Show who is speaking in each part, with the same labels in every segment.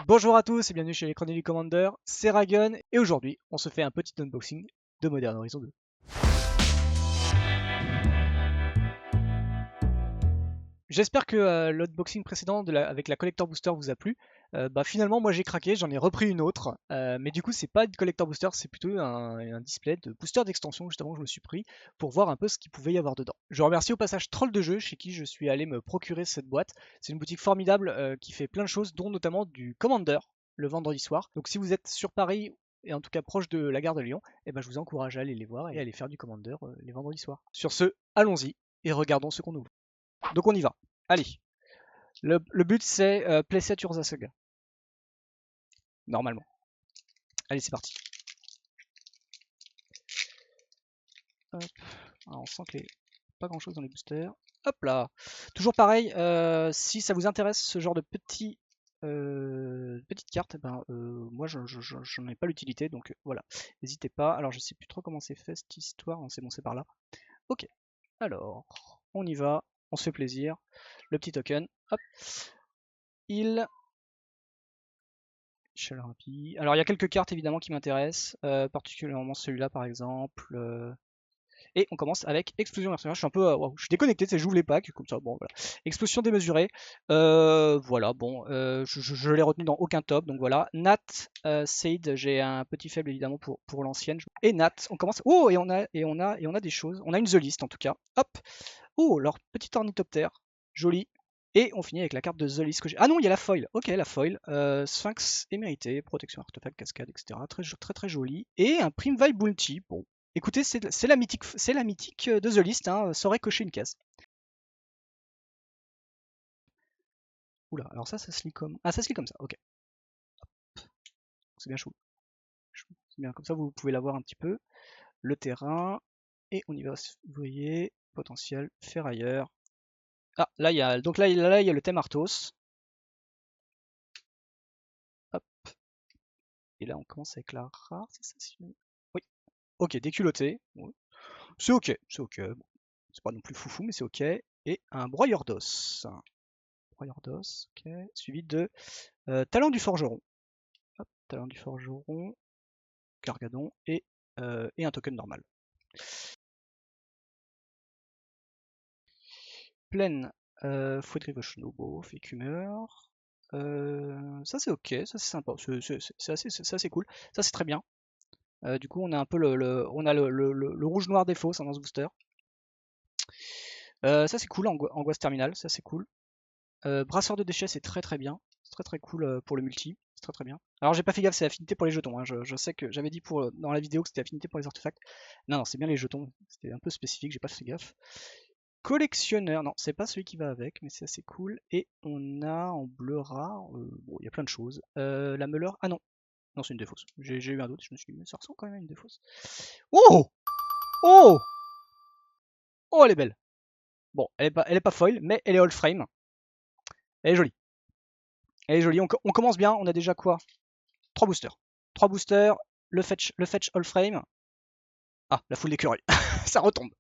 Speaker 1: Bonjour à tous et bienvenue chez les Chroniques du Commander, c'est Ragun et aujourd'hui on se fait un petit unboxing de Modern Horizon 2. J'espère que l'unboxing précédent avec la Collector Booster vous a plu. Finalement moi j'ai craqué, j'en ai repris une autre, mais du coup c'est pas une Collector Booster, c'est plutôt un display de booster d'extension justement que je me suis pris pour voir un peu ce qu'il pouvait y avoir dedans. Je remercie au passage Troll de Jeu chez qui je suis allé me procurer cette boîte. C'est une boutique formidable qui fait plein de choses dont notamment du Commander le vendredi soir. Donc si vous êtes sur Paris et en tout cas proche de la gare de Lyon, je vous encourage à aller les voir et à aller faire du Commander les vendredis soirs. Sur ce, allons-y et regardons ce qu'on ouvre. Donc on y va. Allez, le but c'est Playset Urza Saga. Normalement. Allez, c'est parti. Hop. Alors, on sent qu'il n'y a pas grand chose dans les boosters. Hop là. Toujours pareil, si ça vous intéresse ce genre de petites cartes, moi j'en ai pas l'utilité, donc voilà. N'hésitez pas. Alors je sais plus trop comment c'est fait cette histoire. C'est bon, c'est par là. Ok. Alors, on y va. On se fait plaisir. Le petit token. Hop. Il rapide. Alors il y a quelques cartes évidemment qui m'intéressent, particulièrement celui-là par exemple. Et on commence avec Explosion mercenaire. Je suis un peu, je suis déconnecté, j'ouvre les packs comme ça. Bon voilà. Explosion démesurée. Voilà, bon, je l'ai retenu dans aucun top, donc voilà. Nat, Said, j'ai un petit faible évidemment pour l'ancienne. Et Nat, on commence. Oh, et on a des choses. On a une The List en tout cas. Hop. Oh, leur petit ornithoptère, joli. Et on finit avec la carte de The List que j'ai. Ah non, il y a la foil. Ok, la foil. Sphinx émérité, protection, artefact, cascade, etc. Très très très joli. Et un Prime Vibe Bounty. Bon, écoutez, c'est la mythique de The List. Hein, ça aurait coché une case. Oula, alors ça se lit comme. Ah, ça se lit comme ça. Ok, c'est bien chaud. C'est bien comme ça, vous pouvez l'avoir un petit peu. Le terrain. Et on y va. Vous voyez, potentiel, ferrailleur. Ah, là il y a donc là il y a le thème Arthos. Hop. Et là, on commence avec la rare, c'est ça? Oui. Ok, déculotté. Ouais. C'est ok, c'est ok. Bon, c'est pas non plus foufou, mais c'est ok. Et un broyeur d'os. Broyeur d'os, ok. Suivi de talent du forgeron. Hop, talent du forgeron, Gargadon et un token normal. Plaine, fouet de Grivochno, beauf, écumeur. Ça c'est ok, ça c'est sympa, c'est assez cool. Ça c'est très bien. Du coup, on a un peu on a le rouge-noir des fosses dans ce booster. Ça c'est cool, angoisse terminale, ça c'est cool. Brasseur de déchets c'est très très bien, c'est très très cool pour le multi, c'est très très bien. Alors j'ai pas fait gaffe, c'est affinité pour les jetons, hein. Je sais que j'avais dit dans la vidéo que c'était affinité pour les artefacts. Non, non, c'est bien les jetons, c'était un peu spécifique, j'ai pas fait gaffe. Collectionneur, non, c'est pas celui qui va avec, mais c'est assez cool. Et on a en bleu rare, bon, il y a plein de choses. La meuleur, ah non, non, c'est une défausse. J'ai eu un doute, je me suis dit, mais ça ressemble quand même à une défausse. Oh! Oh! Oh, elle est belle! Bon, elle est pas foil, mais elle est old frame. Elle est jolie. Elle est jolie. On commence bien. On a déjà quoi? 3 boosters. 3 boosters. Le fetch all frame. Ah, la foule d'écureuil. Ça retombe.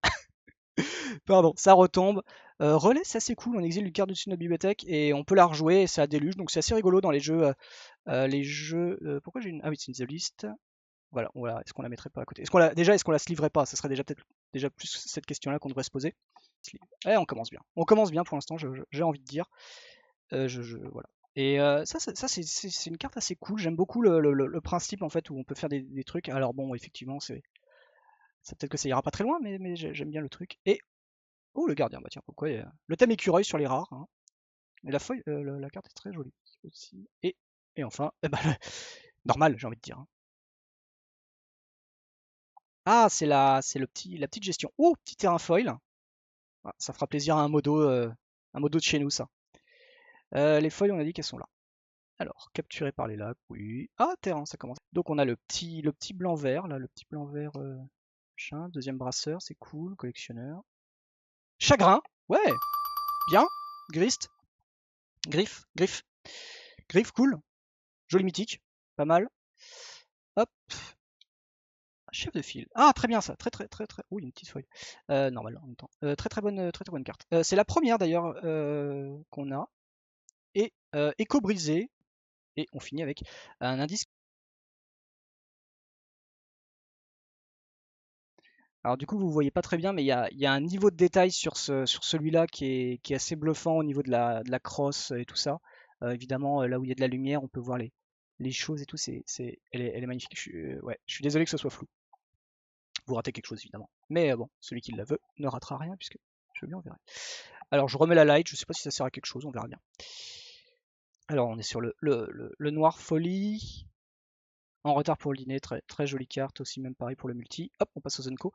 Speaker 1: Pardon, ça retombe. Relais, c'est assez cool. On exile une carte dessus de notre bibliothèque et on peut la rejouer et ça déluge. Donc c'est assez rigolo dans les jeux. Pourquoi j'ai une. Ah oui, c'est une The List. Voilà, est-ce qu'on la mettrait pas à côté? Est-ce qu'on la slivrait pas? Ça serait déjà peut-être déjà plus cette question-là qu'on devrait se poser. On commence bien. On commence bien pour l'instant, j'ai envie de dire. Voilà. Et ça c'est une carte assez cool. J'aime beaucoup le principe en fait où on peut faire des trucs. Alors bon, effectivement, c'est peut-être que ça ira pas très loin, mais j'aime bien le truc. Et oh le gardien, bah tiens, pourquoi le thème écureuil sur les rares. Hein. Et la feuille, la carte est très jolie aussi. Et enfin, normal, j'ai envie de dire. Hein. Ah, c'est la petite gestion. Oh, petit terrain foil. Ah, ça fera plaisir à un modo de chez nous, ça. Les foils, on a dit qu'elles sont là. Alors, capturé par les lacs, oui. Ah, terrain, ça commence. Donc on a le petit blanc-vert, là, le petit blanc-vert machin. Deuxième brasseur, c'est cool. Collectionneur. Chagrin, ouais, bien. Grist, griffe. Griffe, cool. Joli mythique, pas mal. Hop, chef de file. Ah, très bien ça. Très, très, très, très. Oui, une petite feuille. Normal en même temps. Très, très bonne carte. C'est la première d'ailleurs qu'on a. Et Écho brisé. Et on finit avec un indice. Alors du coup, vous voyez pas très bien, mais il y a un niveau de détail sur celui-là qui est assez bluffant au niveau de la crosse et tout ça. Évidemment, là où il y a de la lumière, on peut voir les choses et tout. Elle est magnifique. Ouais, je suis désolé que ce soit flou. Vous ratez quelque chose évidemment. Mais bon, celui qui la veut ne ratera rien puisque je veux bien, on verra. Alors je remets la light, je sais pas si ça sert à quelque chose, on verra bien. Alors on est sur le noir folie. En retard pour le dîner, très, très jolie carte, aussi même pareil pour le multi. Hop, on passe au Zenko.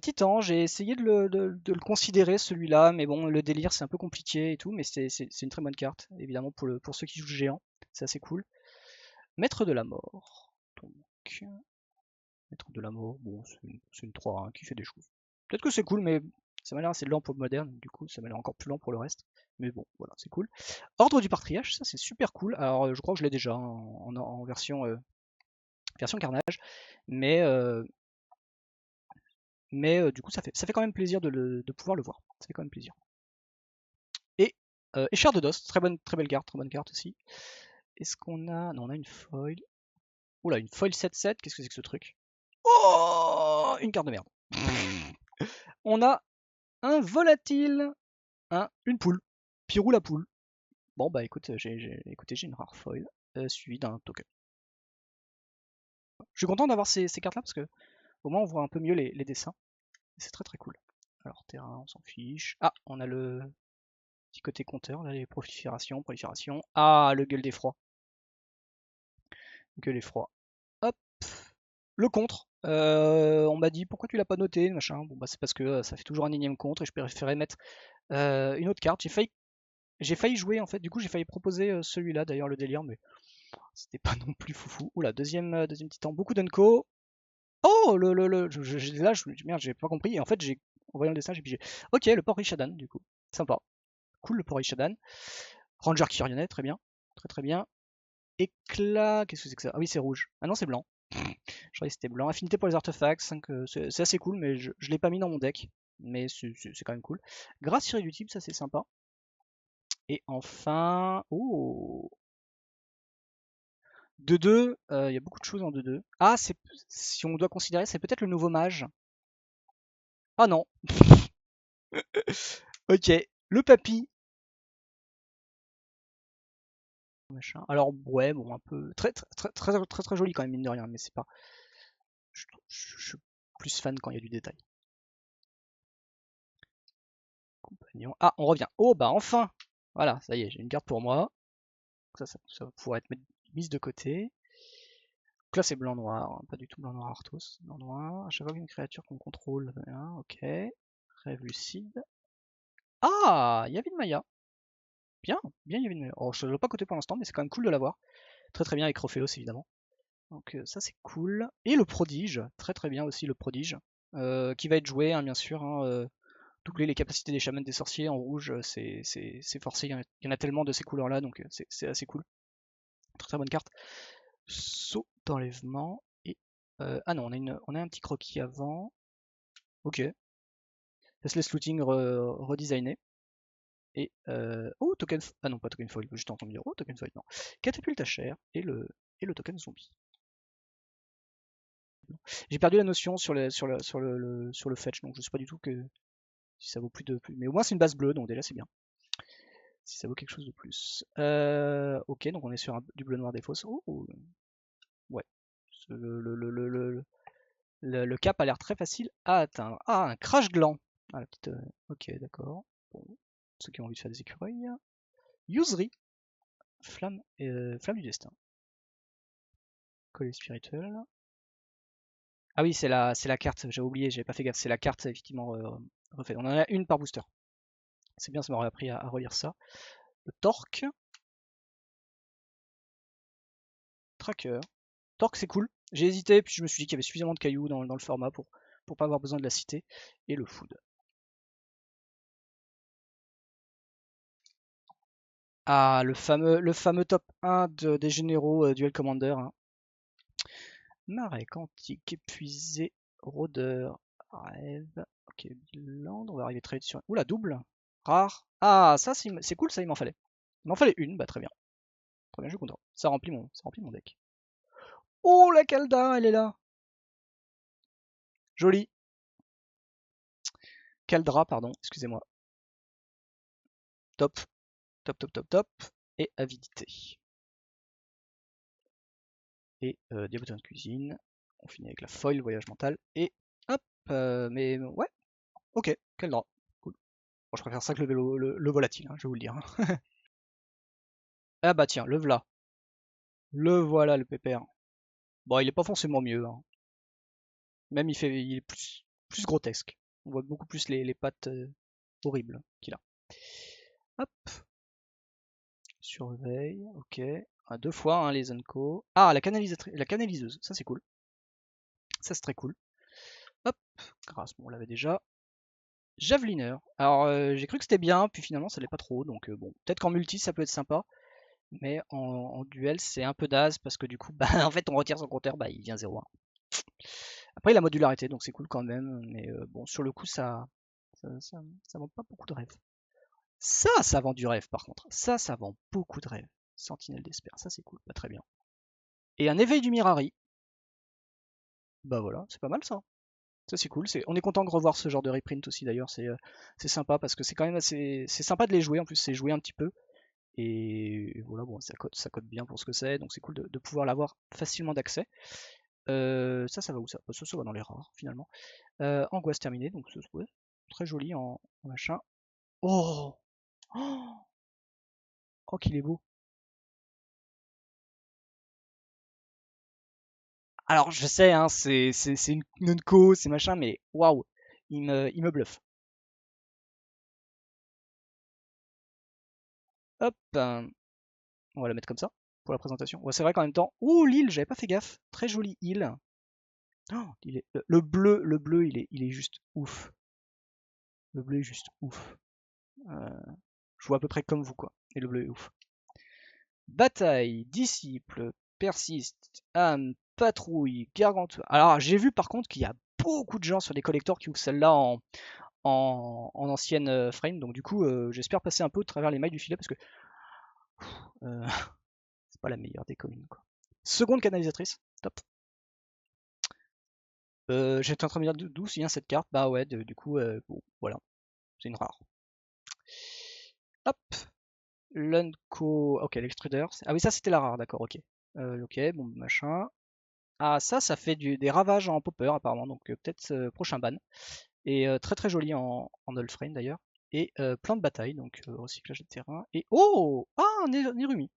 Speaker 1: Titan, j'ai essayé de le considérer celui-là, mais bon, le délire c'est un peu compliqué et tout, mais c'est une très bonne carte, évidemment pour ceux qui jouent géant, c'est assez cool. Maître de la mort. Donc, Maître de la mort, bon, c'est une 3 hein, qui fait des choses. Peut-être que c'est cool, mais ça m'a l'air assez lent pour le moderne, du coup ça m'a l'air encore plus lent pour le reste. Mais bon, voilà, c'est cool. Ordre du patriarche, ça c'est super cool. Alors je crois que je l'ai déjà en version, version carnage, mais, du coup ça fait quand même plaisir de pouvoir le voir. Ça fait quand même plaisir. Et Échard de Dos, très bonne carte aussi. Est-ce qu'on a. Non, on a une foil. Oula, une foil 7-7, qu'est-ce que c'est que ce truc? Oh, une carte de merde. On a un volatile, une poule. Pirou la poule. Bon bah écoute, écoutez, j'ai une rare foil suivie d'un token. Je suis content d'avoir ces cartes-là parce que au moins on voit un peu mieux les dessins. C'est très très cool. Alors terrain, on s'en fiche. Ah, on a le petit côté compteur, là, les proliférations. Ah, le gueule d'effroi. Gueule d'effroi. Hop, le contre. On m'a dit pourquoi tu l'as pas noté, machin. Bon bah c'est parce que ça fait toujours un énième contre et je préférais mettre une autre carte. J'ai failli jouer en fait. Du coup j'ai failli proposer celui-là d'ailleurs le délire, mais c'était pas non plus foufou. Oula deuxième titan, beaucoup d'unco. Oh là merde j'ai pas compris. Et en fait j'ai en voyant le dessin j'ai pigé. Ok le port Rishadan du coup, sympa, cool le port Rishadan. Ranger Kyrianet très bien, très très bien. Éclat, qu'est-ce que c'est que ça? Ah oui c'est rouge. Ah non c'est blanc. Je croyais que c'était blanc. Affinité pour les artefacts, c'est assez cool, mais je l'ai pas mis dans mon deck. Mais c'est quand même cool. Grâce irréductible, ça c'est sympa. Et enfin. Oh 2-2, il y a beaucoup de choses en 2-2. Ah, si on doit considérer, c'est peut-être le nouveau mage. Ah non. Ok. Le papy. Machin. Alors, ouais, bon, un peu. Très joli quand même, mine de rien, mais c'est pas. Je suis plus fan quand il y a du détail. Compagnon. Ah, on revient. Oh, bah enfin. Voilà, ça y est, j'ai une carte pour moi. Ça va pouvoir être mise de côté. Donc là, c'est blanc-noir, hein, pas du tout blanc-noir Arthos. Blanc-noir. À chaque fois qu'une créature qu'on contrôle. Ok. Rêve lucide. Ah, Yavin Maya. Bien, bien Yavin Maya. Oh, je ne l'ai pas coté pour l'instant, mais c'est quand même cool de l'avoir. Très très bien avecRophéos évidemment. Donc ça c'est cool. Et le prodige, très très bien aussi le prodige. Qui va être joué, hein, bien sûr. Hein, doubler les capacités des chamans des sorciers en rouge, c'est forcé. Il y en a tellement de ces couleurs-là, donc c'est assez cool. Très très bonne carte. Saut d'enlèvement. Et. Ah non, on a un petit croquis avant. Ok. Faceless looting redesigné. Et. Oh, token. Ah non, pas token foil, juste entendu dire. Oh, token foil, non. Catapulte à chair et le token zombie. J'ai perdu la notion sur le fetch, donc je sais pas du tout si ça vaut plus de plus. Mais au moins c'est une base bleue, donc déjà c'est bien. Si ça vaut quelque chose de plus. Ok, donc on est sur du bleu noir des fosses. Oh, ouais. Le cap a l'air très facile à atteindre. Ah, un crash gland. Ah, la petite, ok, d'accord. Bon, ceux qui ont envie de faire des écureuils. Usery. Flamme du destin. Collier spirituel. Ah oui, c'est la carte, j'ai oublié, j'avais pas fait gaffe, c'est la carte effectivement refaite. On en a une par booster. C'est bien, ça m'aurait appris à relire ça. Le Torque. Tracker. Torque, c'est cool. J'ai hésité, puis je me suis dit qu'il y avait suffisamment de cailloux dans le format pour pas avoir besoin de la citer. Et le Food. Ah, le fameux top 1 des généraux Duel Commander. Hein. Marais, Quantique, Épuisé, Rôdeur, Rêve. Ok, Biland, on va arriver très vite sur. Oula, double. Rare. Ah, ça c'est cool, ça il m'en fallait. Il m'en fallait une, bah très bien. Très bien, je suis content. Ça remplit mon deck. Oh, la Kalda, elle est là. Jolie. Caldra, pardon, excusez-moi. Top. Top, top, top, top. Et avidité. Et diabotin de cuisine. On finit avec la foil, voyage mental. Et hop, mais ouais, ok, Caldra. Cool. Bon, je préfère ça que le volatile, hein, je vais vous le dire. Ah bah tiens, le v'là. Le voilà, le pépère. Bon, il est pas forcément mieux, hein. Même il est plus grotesque. On voit beaucoup plus les pattes horribles qu'il a. Hop, surveille, ok. Ah, 2 fois, hein, les Unco. Ah, la canaliseuse, ça c'est cool. Ça c'est très cool. Hop, grâce, bon, on l'avait déjà. Javeliner. Alors, j'ai cru que c'était bien, puis finalement ça l'est pas trop. Donc bon, peut-être qu'en multi ça peut être sympa. Mais en duel c'est un peu daze parce que du coup, bah, en fait on retire son compteur, bah, il vient 0-1. Après il a modularité, donc c'est cool quand même. Mais bon, sur le coup ça vend pas beaucoup de rêves. Ça vend du rêve par contre. Ça vend beaucoup de rêves. Sentinelle d'Esper, ça c'est cool, pas très bien. Et un éveil du Mirari. Bah voilà, c'est pas mal ça. Ça c'est cool. On est content de revoir ce genre de reprint aussi d'ailleurs. C'est sympa parce que c'est quand même assez. C'est sympa de les jouer. En plus, c'est jouer un petit peu. Et voilà, bon, ça code bien pour ce que c'est. Donc c'est cool de pouvoir l'avoir facilement d'accès. Ça va où ça? Ça va dans les rares finalement. Angoisse terminée. Donc ouais, très joli en machin. Oh! Oh, oh qu'il est beau. Alors je sais, hein, c'est une Nunco, c'est machin, mais waouh, il me bluffe. Hop, on va la mettre comme ça pour la présentation. Ouais, c'est vrai qu'en même temps, ouh l'île, j'avais pas fait gaffe. Très jolie île. Oh, le bleu, il est juste ouf. Le bleu est juste ouf. Euh, je vois à peu près comme vous quoi. Et le bleu est ouf. Bataille, disciple, persiste, âme, patrouille, gargantua. Alors j'ai vu par contre qu'il y a beaucoup de gens sur les collectors qui ouvrent celle-là en ancienne frame. Donc du coup, j'espère passer un peu au travers les mailles du filet parce que euh, c'est pas la meilleure des communes. Quoi. Seconde canalisatrice, top. J'étais en train de me dire d'où vient cette carte. Bah ouais, du coup, bon, voilà, c'est une rare. Hop, Lunco, ok, l'extruder. Ah oui, ça c'était la rare, d'accord, ok. Ok, bon, machin. Ah, ça fait des ravages en popper apparemment, donc peut-être prochain ban. Et très très joli en old frame d'ailleurs. Et plan de bataille, donc recyclage de terrain. Et oh! Ah, un Nerumi.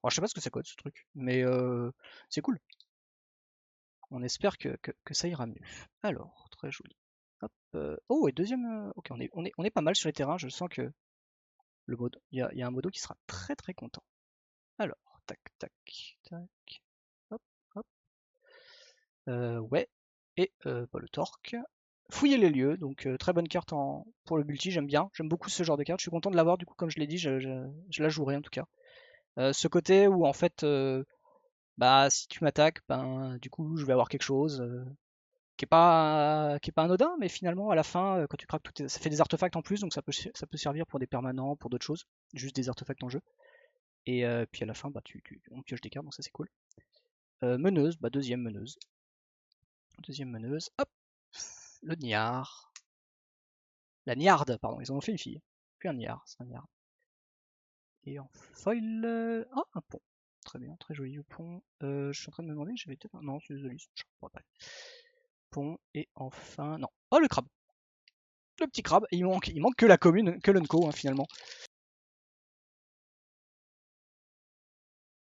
Speaker 1: Alors, je sais pas ce que ça coûte ce truc, mais c'est cool. On espère que ça ira mieux. Alors, très joli. Hop, oh, et deuxième. Ok, on est pas mal sur les terrains. Je sens que il y a un modo qui sera très très content. Alors, tac, tac, tac. Hop, hop. Ouais. Et bah, le torque. Fouiller les lieux, donc très bonne carte pour le multi, j'aime bien. J'aime beaucoup ce genre de carte. Je suis content de l'avoir, du coup, comme je l'ai dit, je la jouerai en tout cas. Ce côté où en fait, bah si tu m'attaques, ben du coup je vais avoir quelque chose qui est pas anodin, mais finalement à la fin, quand tu craques ça fait des artefacts en plus, donc ça peut servir pour des permanents, pour d'autres choses, juste des artefacts en jeu. Et puis à la fin, bah on pioche des cartes, donc ça c'est cool. Meneuse, bah deuxième meneuse. Deuxième meneuse, hop, le niard. La niarde, pardon, ils en ont fait une fille. Puis un niard, c'est un niard. Et en foil, ah, un pont. Très bien, très joli le pont. Je suis en train de me demander, j'avais peut-être. Non, c'est désolé, je crois pas. Pont, et enfin. Non. Oh, le crabe. Le petit crabe. Il manque que la commune, que l'Unco, hein, finalement.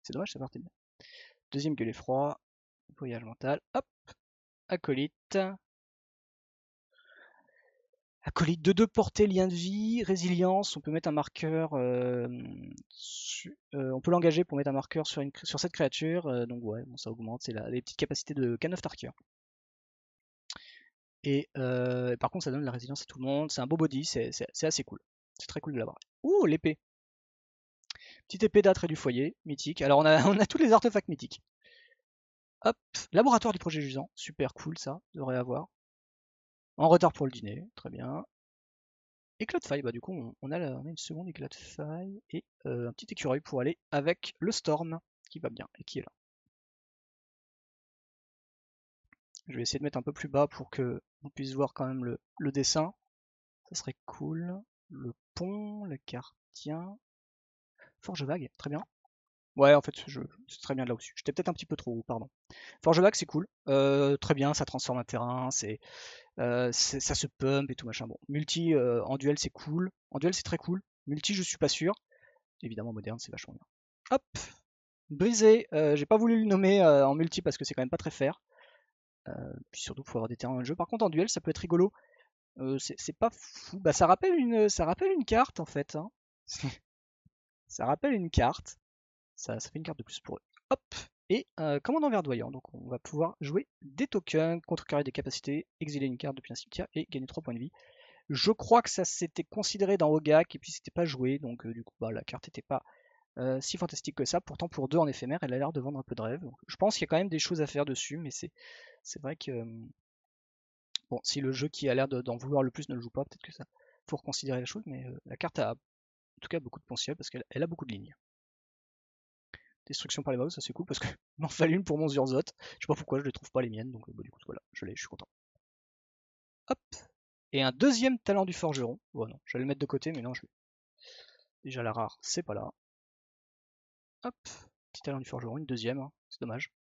Speaker 1: C'est dommage, ça partait bien. Deuxième gueulet froid. Voyage mental. Hop. Acolyte. Acolyte de 2 portées, lien de vie, résilience. On peut mettre un marqueur. On peut l'engager pour mettre un marqueur sur cette créature. Donc, ouais, bon, ça augmente. C'est les petites capacités de Can of Tarkir. Et par contre, ça donne la résilience à tout le monde. C'est un beau body, c'est assez cool. C'est très cool de l'avoir. Ouh, l'épée. Petite épée d'attrait du foyer, mythique. Alors, on a, on a tous les artefacts mythiques. Hop, laboratoire du projet jusant. Super cool, ça, devrait avoir. En retard pour le dîner, très bien. Éclat de faille, bah du coup on a une seconde éclat de faille et un petit écureuil pour aller avec le Storm qui va bien et qui est là. Je vais essayer de mettre un peu plus bas pour que on puisse voir quand même le dessin. Ça serait cool. Le pont, le cartien. Forge vague, très bien. Ouais, en fait, c'est très bien là aussi. J'étais peut-être un petit peu trop haut, pardon. Forge vague, c'est cool. Très bien, ça transforme un terrain, ça se pump et tout machin. Bon, multi en duel, c'est cool. En duel, c'est très cool. Multi, je suis pas sûr. Évidemment, moderne, c'est vachement bien. Hop, brisé. J'ai pas voulu le nommer en multi parce que c'est quand même pas très fair. Puis surtout pour avoir des terrains dans le jeu. Par contre, en duel, ça peut être rigolo. C'est pas fou. Bah, ça rappelle une carte en fait, hein. Ça rappelle une carte. Ça fait une carte de plus pour eux. Hop. Et commandant verdoyant. Donc on va pouvoir jouer des tokens, contrecarrer des capacités, exiler une carte depuis un cimetière et gagner 3 points de vie. Je crois que ça s'était considéré dans Ogak et puis c'était pas joué. Donc du coup bah, la carte n'était pas si fantastique que ça. Pourtant pour 2 en éphémère, elle a l'air de vendre un peu de rêve. Donc, je pense qu'il y a quand même des choses à faire dessus. Mais c'est vrai que bon, si le jeu qui a l'air d'en vouloir le plus ne le joue pas, peut-être que ça faut reconsidérer la chose, mais la carte a en tout cas beaucoup de potentiel parce qu'elle a beaucoup de lignes. Destruction par les mouse, ça c'est cool parce que m'en fallait une pour mon Zurzot. Je sais pas pourquoi je les trouve pas les miennes, donc bah, du coup voilà, je suis content. Hop. Et un deuxième talent du forgeron. Bon non, j'allais le mettre de côté, mais non, déjà la rare, c'est pas là. Hop. Petit talent du forgeron, une deuxième, hein. C'est dommage.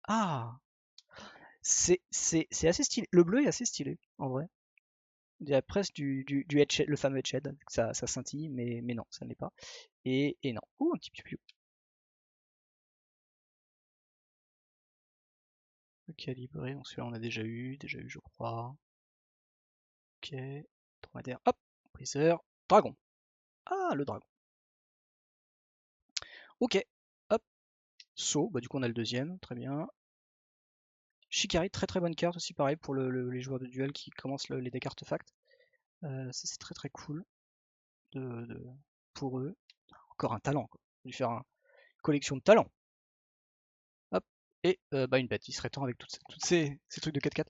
Speaker 1: Ah, c'est assez stylé. Le bleu est assez stylé, en vrai. Il y a presque du headshed, le fameux headshed, ça scintille, mais non, ça ne l'est pas. Et non. Ouh, un petit piou. Le calibré, donc celui-là on a déjà eu je crois. Ok. Dromadaire, hop, briseur, dragon. Ah, le dragon. Ok, hop, saut, bah du coup on a le deuxième, très bien. Shikari, très très bonne carte aussi, pareil pour les joueurs de duel qui commencent les decks artefacts. Ça c'est très très cool pour eux. Encore un talent, quoi. On va lui faire une collection de talents. Hop, et bah une bête, il serait temps avec toutes ces trucs de 4-4.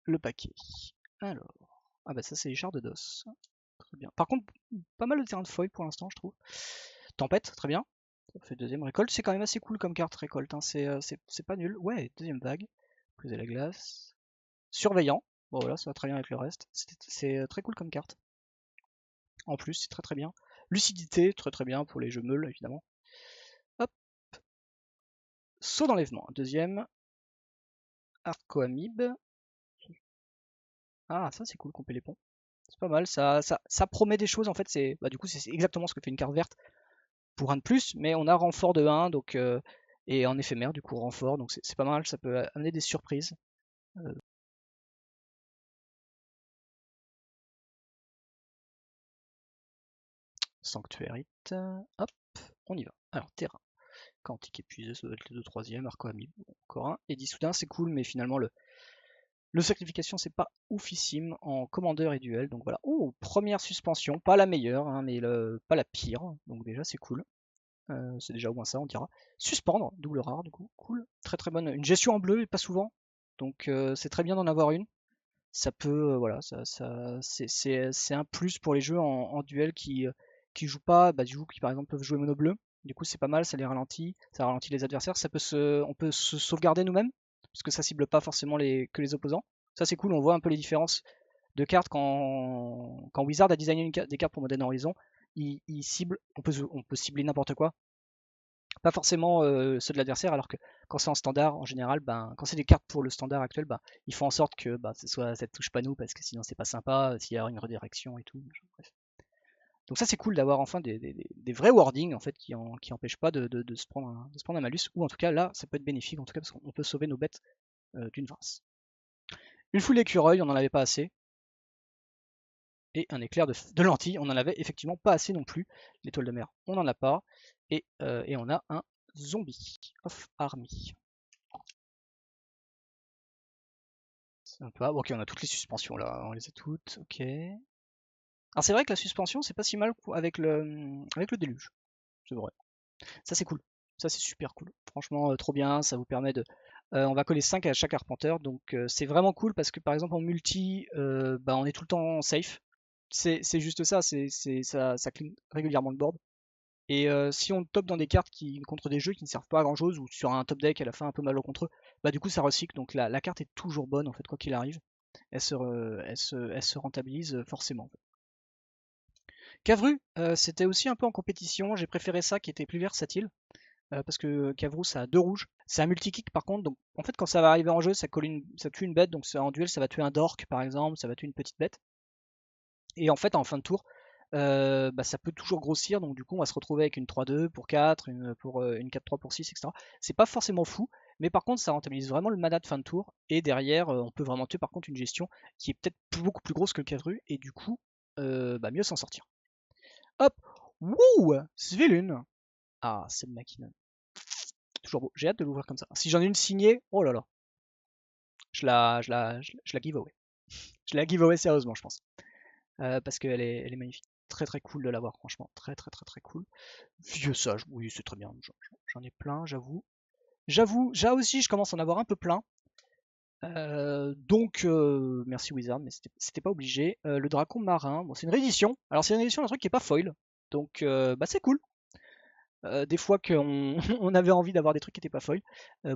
Speaker 1: Le paquet. Alors, ah bah ça c'est les chars de DOS. Très bien. Par contre, pas mal de terrain de foil pour l'instant, je trouve. Tempête, très bien. Ça fait deuxième récolte. C'est quand même assez cool comme carte récolte, hein. C'est pas nul. Ouais, deuxième vague. Briser la glace. Surveillant. Bon voilà, ça va très bien avec le reste. C'est très cool comme carte. En plus, c'est très très bien. Lucidité, très très bien pour les jeux meules, évidemment. Hop. Saut d'enlèvement. Deuxième. Arcoamib. Ah, ça c'est cool, couper les ponts. C'est pas mal, ça promet des choses en fait. Bah, du coup, c'est exactement ce que fait une carte verte pour un de plus, mais on a renfort de 1, donc, et en éphémère, du coup, renfort, donc c'est pas mal, ça peut amener des surprises. Sanctuarite, hop, on y va. Alors, terrain, quantique épuisé, ça doit être le 2-3ème, arco ami, encore un, et dissoudin, c'est cool, mais finalement, le sacrification, c'est pas oufissime en commandeur et duel, donc voilà. Oh, première suspension, pas la meilleure, hein, mais pas la pire, donc déjà, c'est cool. C'est déjà au moins ça, on dira. Suspendre, double rare, du coup, cool. Très très bonne. Une gestion en bleu, et pas souvent. Donc c'est très bien d'en avoir une. Ça peut, voilà, c'est un plus pour les jeux en duel qui jouent pas, bah, du coup, qui par exemple peuvent jouer mono bleu. Du coup, c'est pas mal, ça les ralentit, ça ralentit les adversaires. On peut se sauvegarder nous-mêmes, puisque ça cible pas forcément que les opposants. Ça, c'est cool, on voit un peu les différences de cartes quand Wizard a designé des cartes pour Modern Horizon. Il cible, on peut cibler n'importe quoi, pas forcément ceux de l'adversaire, alors que quand c'est en standard, en général, ben, quand c'est des cartes pour le standard actuel, ben, ils font en sorte que ça touche pas nous, parce que sinon c'est pas sympa, s'il y a une redirection et tout. Bref. Donc ça c'est cool d'avoir enfin des vrais wordings en fait qui empêchent pas de se prendre un malus, ou en tout cas là ça peut être bénéfique, en tout cas parce qu'on peut sauver nos bêtes d'une vince. Une foule d'écureuils, on n'en avait pas assez. Et un éclair de lentilles, on n'en avait effectivement pas assez non plus. L'étoile de mer, on n'en a pas. Et on a un zombie of army. Sympa. Ok, on a toutes les suspensions là, on les a toutes. Ok. Alors c'est vrai que la suspension, c'est pas si mal avec le déluge. C'est vrai. Ça c'est cool. Ça c'est super cool. Franchement, trop bien. Ça vous permet On va coller 5 à chaque arpenteur, donc c'est vraiment cool parce que par exemple en multi, bah, on est tout le temps safe. C'est juste ça, ça clean régulièrement le board. Et si on top dans des cartes contre des jeux qui ne servent pas à grand chose, ou sur un top deck à la fin un peu mal contre eux, bah du coup ça recycle, donc la carte est toujours bonne en fait quoi qu'il arrive. Elle se rentabilise forcément. Cavru, c'était aussi un peu en compétition, j'ai préféré ça qui était plus versatile. Parce que Cavru ça a 2 rouges. C'est un multi-kick par contre, donc en fait quand ça va arriver en jeu, ça tue une bête, donc en duel ça va tuer un dork par exemple, ça va tuer une petite bête. Et en fait en fin de tour, bah, ça peut toujours grossir, donc du coup on va se retrouver avec une 3-2 pour 4, une 4-3 pour 6, etc. C'est pas forcément fou, mais par contre ça rentabilise vraiment le mana de fin de tour, et derrière on peut vraiment tuer par contre une gestion qui est peut-être beaucoup plus grosse que le Cavru, et du coup bah, mieux s'en sortir. Hop, wouh, Svelun. Ah, c'est le Mackinnon. Toujours beau. J'ai hâte de l'ouvrir comme ça. Si j'en ai une signée, oh là là, je la give away. Je la give away sérieusement, je pense. Parce elle est magnifique. Très très cool de l'avoir, franchement. Très très très très cool. Vieux sage, oui, c'est très bien. J'en ai plein, j'avoue. J'avoue, aussi, je commence à en avoir un peu plein. Donc, merci Wizard, mais c'était pas obligé. Le Dracon Marin, bon, c'est une réédition. Alors, c'est une réédition d'un truc qui est pas foil. Donc, bah, c'est cool. Des fois qu'on on avait envie d'avoir des trucs qui étaient pas foil.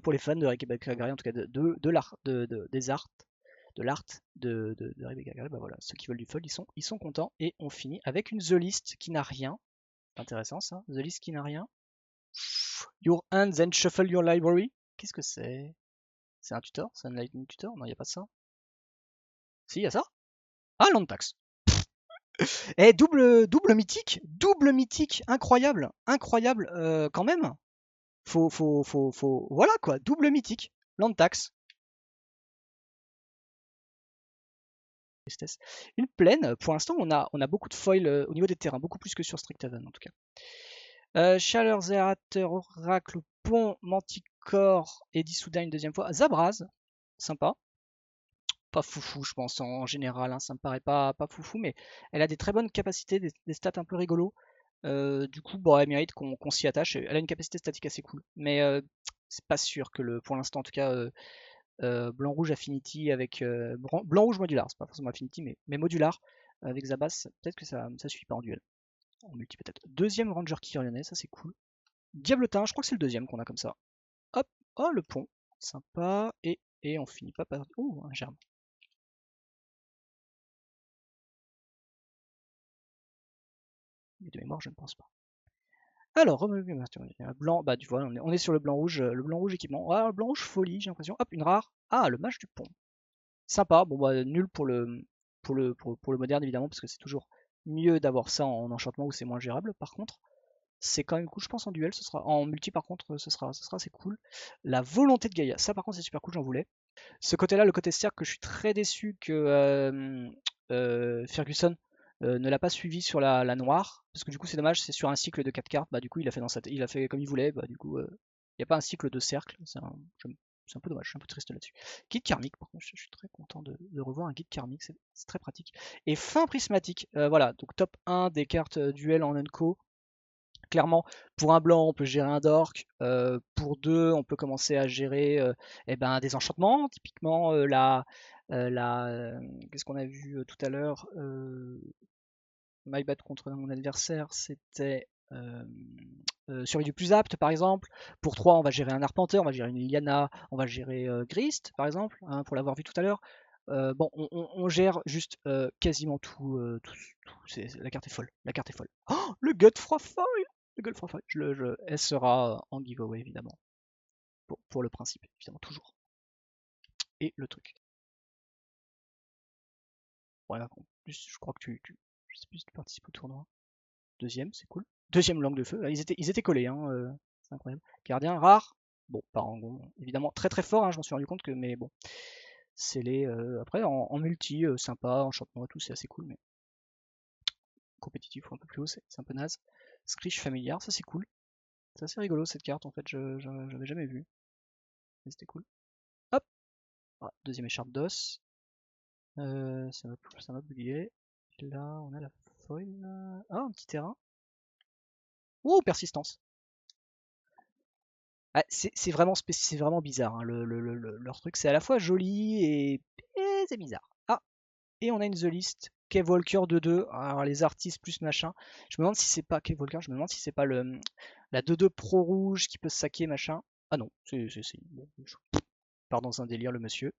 Speaker 1: Pour les fans de Rebecca Gary, en tout cas de l'art, des arts, de l'art de Rebecca Gary, bah voilà, ceux qui veulent du foil, ils sont contents. Et on finit avec une The List qui n'a rien. C'est intéressant ça, The List qui n'a rien. Your hands and shuffle your library. Qu'est-ce que c'est? C'est un tutor? C'est un lightning tutor? Non, il n'y a pas de ça. Si, il y a ça? Ah, land tax. Eh, double mythique, incroyable, incroyable quand même. Voilà quoi, double mythique, land tax. Une plaine, pour l'instant on a beaucoup de foils au niveau des terrains, beaucoup plus que sur Strixhaven en tout cas. Chaleur, Zerateur, Oracle, Pont, Manticore et Dissoudun une deuxième fois. Zabraz, sympa. Pas foufou je pense en général, hein, ça me paraît pas foufou, mais elle a des très bonnes capacités, des stats un peu rigolos. Du coup, bon, elle mérite qu'on s'y attache. Elle a une capacité statique assez cool, mais c'est pas sûr que pour l'instant en tout cas, blanc-rouge Affinity avec blanc-rouge modular, c'est pas forcément Affinity, mais modular avec Zabas, peut-être que ça suffit pas en duel. En multi peut-être. Deuxième Ranger Kyrionais, ça c'est cool. Diablotin, je crois que c'est le deuxième qu'on a comme ça. Hop, oh le pont, sympa, et on finit pas par. Oh, un germe. Mais de mémoire, je ne pense pas. Alors, blanc, bah tu vois, on est sur le blanc-rouge équipement. Ah, le blanc-rouge folie, j'ai l'impression. Hop, une rare. Ah, le mage du pont. Sympa, bon bah nul pour le moderne évidemment, parce que c'est toujours mieux d'avoir ça en enchantement où c'est moins gérable. Par contre, c'est quand même cool, je pense en duel, ce sera. En multi par contre, ce sera assez cool. La volonté de Gaïa, ça par contre c'est super cool, j'en voulais. Ce côté-là, le côté cercle, que je suis très déçu que Ferguson ne l'a pas suivi sur la noire, parce que du coup c'est dommage, c'est sur un cycle de 4 cartes, bah du coup il a fait comme il voulait, bah du coup il n'y a pas un cycle de cercle, c'est un peu dommage, je suis un peu triste là-dessus. Guide karmique, par contre, je suis très content de revoir un guide karmique, c'est très pratique. Et fin prismatique, voilà, donc top 1 des cartes duel en unco. Clairement, pour un blanc, on peut gérer un dork. Pour deux, on peut commencer à gérer eh ben, des enchantements. Typiquement, qu'est-ce qu'on a vu tout à l'heure My bad contre mon adversaire, c'était Survie du plus apte, par exemple. Pour 3, on va gérer un arpenteur, on va gérer une Liliana, on va gérer Grist, par exemple, hein, pour l'avoir vu tout à l'heure. Bon, on gère juste quasiment tout, la carte est folle. La carte est folle. Oh, le Godfrey Foil. Le Godfrey Foil. Elle sera en giveaway, évidemment. Pour le principe, évidemment, toujours. Et le truc. Ouais, en plus, je crois que je sais plus si tu participes au tournoi. Deuxième, c'est cool. Deuxième langue de feu. Ils étaient collés, hein, c'est incroyable. Gardien rare. Bon, Parangon, évidemment très très fort, hein, je m'en suis rendu compte que, mais bon, c'est les. Après, en multi, sympa, enchantement et tout, c'est assez cool, mais compétitif ou un peu plus haut, c'est un peu naze. Screech familiar, ça c'est cool. C'est assez rigolo cette carte, en fait, j'avais jamais vu. Mais c'était cool. Hop, ah, deuxième écharpe d'os. Ça m'a bugué. Là, on a la foil. Ah, un petit terrain. Oh, persistance. Ah, c'est vraiment bizarre, hein, leur truc. C'est à la fois joli et c'est bizarre. Ah, et on a une The List. Kev Walker 2-2. Alors les artistes plus machin. Je me demande si c'est pas Kev Walker, je me demande si c'est pas la 2-2 pro rouge qui peut se saquer machin. Ah non, bon, je pars dans un délire le monsieur.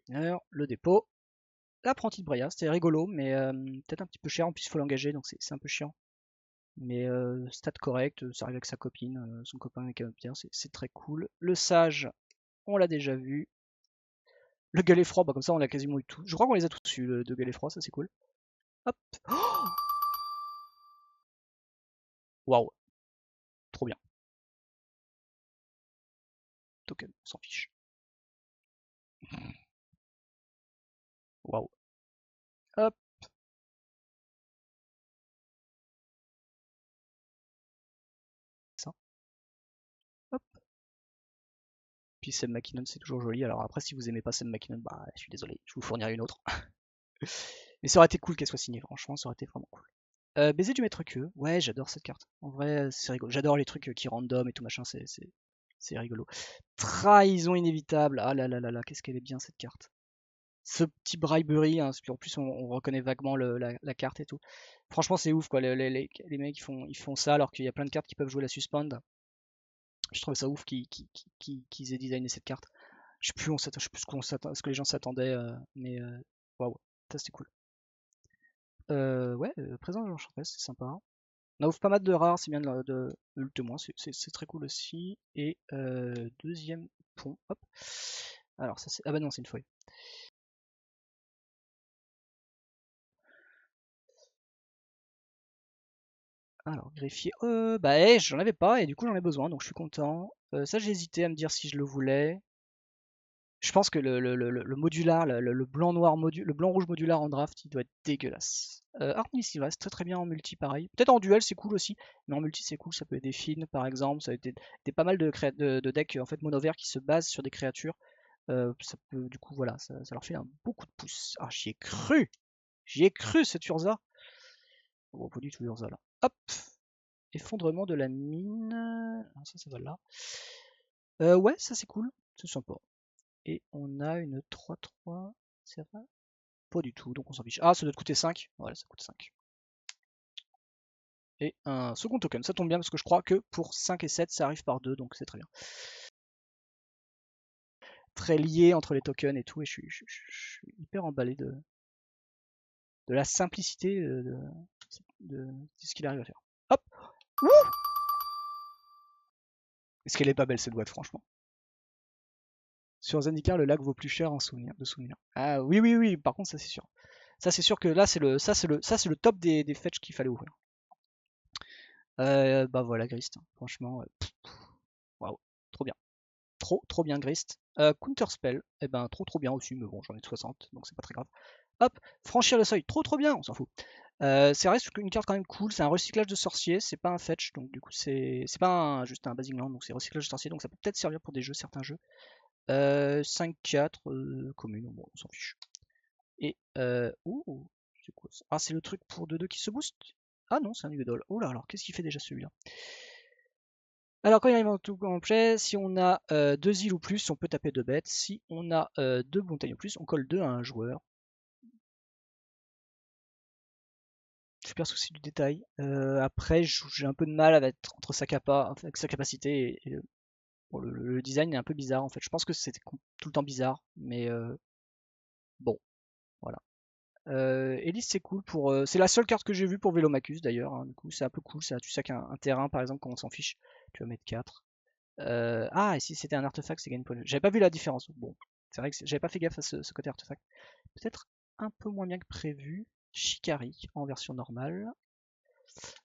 Speaker 1: Le dépôt. L'apprenti de Bria, c'était rigolo, mais peut-être un petit peu cher. En plus, il faut l'engager, donc c'est un peu chiant. Mais stat correct, ça arrive avec sa copine, son copain avec un bien, c'est très cool. Le sage, on l'a déjà vu. Le galet froid, bah comme ça on a quasiment eu tout. Je crois qu'on les a tous eu, le de galet froid, ça c'est cool. Hop. Waouh, trop bien. Token, on s'en fiche. Waouh. Hop, ça. Hop. Puis Sam McKinnon, c'est toujours joli. Alors après, si vous aimez pas Sam McKinnon, bah je suis désolé, je vous fournirai une autre. Mais ça aurait été cool qu'elle soit signée, franchement, ça aurait été vraiment cool. Baiser du maître queue, ouais, j'adore cette carte. En vrai, c'est rigolo. J'adore les trucs qui random et tout machin, c'est rigolo. Trahison inévitable, ah là là là là, qu'est-ce qu'elle est bien cette carte. Ce petit bribery, hein, parce qu'en plus on reconnaît vaguement la carte et tout. Franchement, c'est ouf quoi. Les mecs ils font ça alors qu'il y a plein de cartes qui peuvent jouer la suspend. Je trouve ça ouf qu'ils aient designé cette carte. Je sais plus ce que les gens s'attendaient, mais waouh, ça c'était cool. Ouais, présent de l'enchantresse, c'est sympa. On ouvre pas mal de rares, c'est bien de moins, c'est très cool aussi. Et deuxième pont, hop. Alors ça c'est. Ah bah non, c'est une feuille. Alors, greffier. Bah, j'en avais pas et du coup j'en ai besoin donc je suis content. Ça, j'ai hésité à me dire si je le voulais. Je pense que le modular, le blanc-noir le blanc-rouge modular en draft, il doit être dégueulasse. Harmony Sylvestre, très très bien en multi pareil. Peut-être en duel c'est cool aussi, mais en multi c'est cool, ça peut être des films par exemple, ça a été des pas mal de decks en fait mono vert qui se basent sur des créatures. Ça peut, du coup voilà, ça leur fait un beaucoup de pouces. Ah j'y ai cru! J'y ai cru cette Urza! Bon, pas du tout Urza là. Hop! Effondrement de la mine. Ah, ça va là. Ouais, ça c'est cool. C'est sympa. Et on a une 3-3. C'est vrai? Pas du tout, donc on s'en fiche. Ah, ça doit coûter 5. Voilà, ça coûte 5. Et un second token. Ça tombe bien parce que je crois que pour 5 et 7, ça arrive par 2, donc c'est très bien. Très lié entre les tokens et tout, et je suis hyper emballé de la simplicité de ce qu'il arrive à faire. Hop! Wouh! Est-ce qu'elle est pas belle cette boîte, franchement? Sur Zendikar, le lac vaut plus cher en souvenir. Ah oui, oui, oui, par contre, ça c'est sûr. Ça c'est sûr que là, c'est le top des fetch qu'il fallait ouvrir. Bah voilà, Grist, franchement, waouh, trop bien. Trop bien, Grist. Counterspell, eh ben trop bien aussi, mais bon, j'en ai 60, donc c'est pas très grave. Hop, franchir le seuil, trop bien, on s'en fout. C'est reste une carte quand même cool, c'est un recyclage de sorcier, c'est pas un fetch, donc du coup c'est pas juste un basic land, donc c'est recyclage de sorcier, donc ça peut peut-être servir pour des jeux, certains jeux. 5-4, commune, bon, on s'en fiche. Et, ouh, c'est quoi ça? Ah, c'est le truc pour 2-2 qui se booste? Ah non, c'est un Ugodol. Oh là, alors qu'est-ce qu'il fait déjà celui-là? Alors quand il arrive en tout complet, si on a 2 îles ou plus, on peut taper 2 bêtes. Si on a 2 montagnes ou plus, on colle 2 à un joueur. Super souci du détail. Après, j'ai un peu de mal avec, entre avec sa capacité et bon, le design est un peu bizarre en fait. Je pense que c'était tout le temps bizarre, mais bon, voilà. Elise c'est cool pour. C'est la seule carte que j'ai vue pour Vélomachus d'ailleurs, hein. Du coup, c'est un peu cool ça. Tu sais qu'un terrain par exemple, quand on s'en fiche, tu vas mettre 4. Ah, et si c'était un artefact, c'est gagne point. J'avais pas vu la différence. Bon, c'est vrai que j'avais pas fait gaffe à ce côté artefact. Peut-être un peu moins bien que prévu. Shikari en version normale.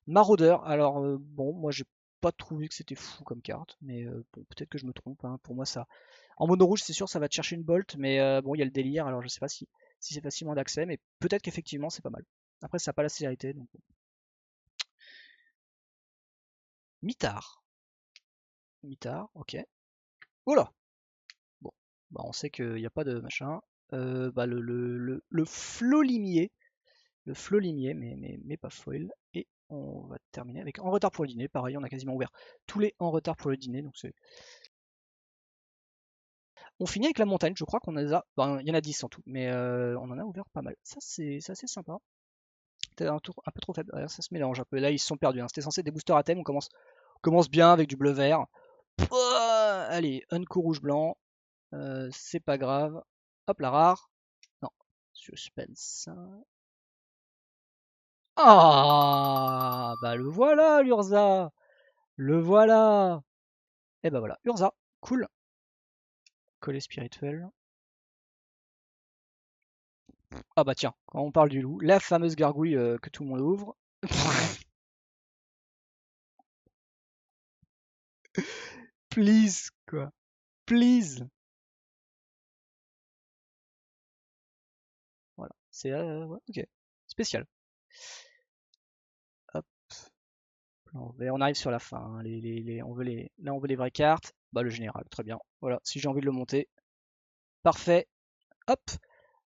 Speaker 1: Maraudeur, alors bon, moi j'ai pas trouvé que c'était fou comme carte, mais bon, peut-être que je me trompe, hein. Pour moi ça. En mono rouge, c'est sûr, ça va te chercher une bolt, mais bon, il y a le délire, alors je sais pas si c'est facilement d'accès, mais peut-être qu'effectivement c'est pas mal. Après, ça n'a pas la célérité, donc bon. Mitard. Mitard, ok. Oula! Bon, bah on sait qu'il n'y a pas de machin. Bah le flot limier. le flot limier, mais pas foil. Et on va terminer avec en retard pour le dîner. Pareil, on a quasiment ouvert tous les en retard pour le dîner. Donc c'est... On finit avec la montagne, je crois qu'on en a... Ben, il y en a 10 en tout, mais on en a ouvert pas mal. Ça, c'est assez sympa. Peut-être un tour un peu trop faible. Ouais, ça se mélange un peu. Là, ils se sont perdus. Hein. C'était censé être des boosters à thème. On commence bien avec du bleu vert. Allez, Unco rouge blanc. C'est pas grave. Hop, la rare. Non, suspense. Ah, bah le voilà, l'Urza. Le voilà. Et bah voilà, Urza. Cool. Collet spirituel. Ah bah tiens, quand on parle du loup, la fameuse gargouille que tout le monde ouvre. Please, quoi. Please. Voilà, c'est ouais, ok. Spécial. Hop, on arrive sur la fin. Hein. Là, on veut les vraies cartes. Bah le général, très bien. Voilà, si j'ai envie de le monter, parfait. Hop,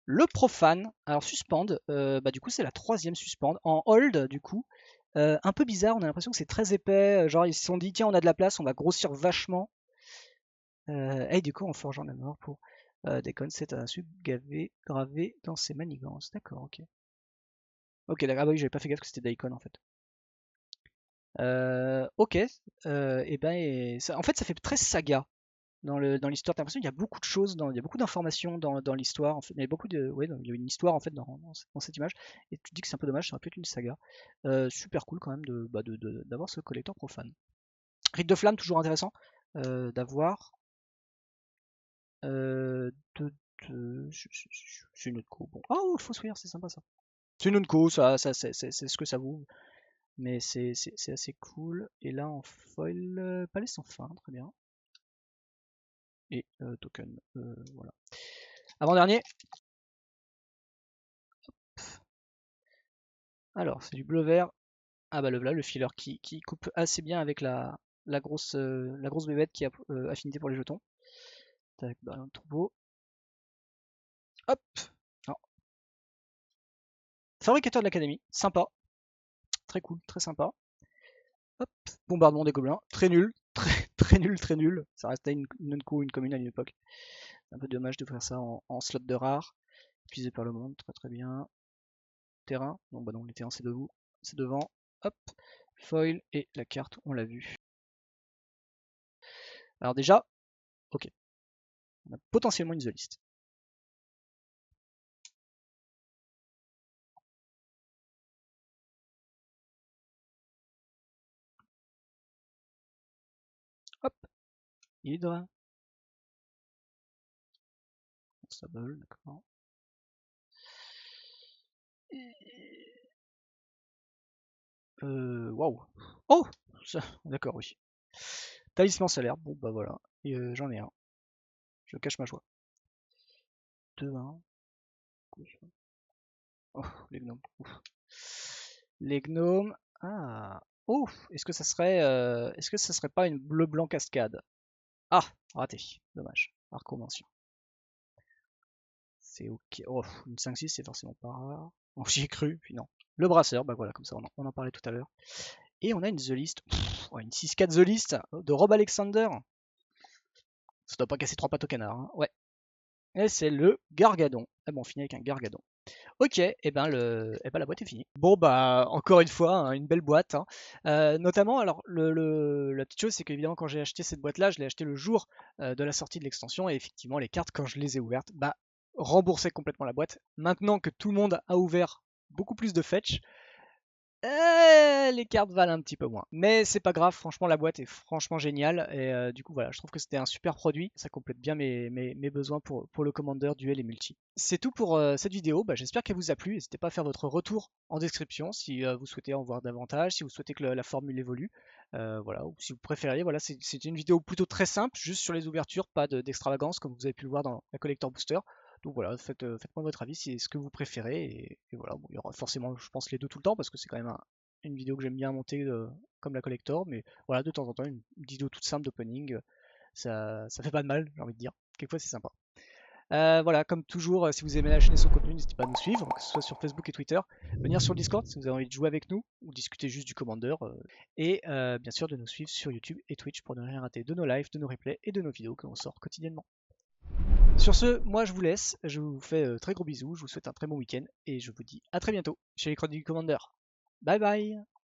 Speaker 1: le profane. Alors suspend. Bah du coup c'est la troisième suspend en hold du coup. Un peu bizarre, on a l'impression que c'est très épais. Genre ils se sont dit tiens on a de la place, on va grossir vachement. Et du coup en forgeant la mort pour Déconne, c'est un sub gravé dans ses manigances. D'accord, ok. Ok, d'accord. Ah bah oui, j'avais pas fait gaffe que c'était Daikon en fait. Ok. En fait, ça fait très saga dans l'histoire. T'as l'impression qu'il y a beaucoup de choses, il y a beaucoup d'informations dans l'histoire. En fait, il y a beaucoup de, ouais, il y a une histoire en fait dans cette image. Et tu te dis que c'est un peu dommage, ça aurait pu être une saga. Super cool quand même d'avoir ce collector profane. Rite de flamme, toujours intéressant d'avoir. C'est une autre co. Bon. Oh, faut sourire, c'est sympa ça. C'est une autre co, c'est ce que ça vaut. Mais c'est assez cool. Et là, en foil, palais sans fin, très bien. Et token, voilà. Avant-dernier. Alors, c'est du bleu-vert. Ah bah le filler qui coupe assez bien avec la grosse bébête qui a affinité pour les jetons. Tac, bah, turbo. Hop. Non. Fabricateur de l'académie, sympa. Très cool, très sympa. Hop. Bombardement des gobelins, très nul. Très nul, très nul. Ça restait une unco, une commune à une époque. C'est un peu dommage de faire ça en slot de rare. Épuisé par le monde, très très bien. Terrain, non bah non, les terrains c'est c'est devant. Hop. Foil et la carte, on l'a vu. Alors déjà, ok, on a potentiellement une The List. Hop, Hydre. Sable, d'accord. Waouh. Oh, d'accord, oui. Talisman solaire, bon bah voilà. Et j'en ai un. Je cache ma joie. 2-1. Oh, les gnomes. Ouf. Les gnomes. Ah. Oh, est-ce que ça serait pas une bleu-blanc cascade? Ah, raté. Dommage. Arco mention. C'est ok. Oh, une 5-6, c'est forcément pas rare. Oh, j'y ai cru, puis non. Le brasseur, bah voilà, comme ça, on en parlait tout à l'heure. Et on a une The List. Ouais, une 6-4 The List de Rob Alexander. Ça doit pas casser 3 pattes au canard. Hein. Ouais. Et c'est le Gargadon. Ah bon, on finit avec un Gargadon. Ok, et ben la boîte est finie. Bon bah encore une fois, hein, une belle boîte. Hein. Notamment, alors la petite chose, c'est qu'évidemment quand j'ai acheté cette boîte-là, je l'ai acheté le jour de la sortie de l'extension et effectivement les cartes quand je les ai ouvertes, bah remboursaient complètement la boîte. Maintenant que tout le monde a ouvert beaucoup plus de fetch, les cartes valent un petit peu moins. Mais c'est pas grave, franchement, la boîte est franchement géniale. Et du coup, voilà, je trouve que c'était un super produit. Ça complète bien mes besoins pour le Commander, duel et multi. C'est tout pour cette vidéo. Bah, j'espère qu'elle vous a plu. N'hésitez pas à faire votre retour en description si vous souhaitez en voir davantage, si vous souhaitez que la formule évolue. Voilà, ou si vous préférez. Voilà, c'est une vidéo plutôt très simple, juste sur les ouvertures, pas d'extravagance, comme vous avez pu le voir dans la Collector Booster. Donc voilà, faites-moi votre avis, si c'est ce que vous préférez. Et voilà, bon, il y aura forcément, je pense, les deux tout le temps, parce que c'est quand même une vidéo que j'aime bien monter comme la collector. Mais voilà, de temps en temps, une vidéo toute simple d'opening, ça fait pas de mal, j'ai envie de dire. Quelquefois, c'est sympa. Voilà, comme toujours, si vous aimez la chaîne et son contenu, n'hésitez pas à nous suivre, que ce soit sur Facebook et Twitter, venir sur le Discord si vous avez envie de jouer avec nous, ou discuter juste du Commander, et bien sûr de nous suivre sur YouTube et Twitch pour ne rien rater de nos lives, de nos replays et de nos vidéos que l'on sort quotidiennement. Sur ce, moi je vous laisse, je vous fais très gros bisous, je vous souhaite un très bon week-end, et je vous dis à très bientôt chez les Chroniques du Commander. Bye bye!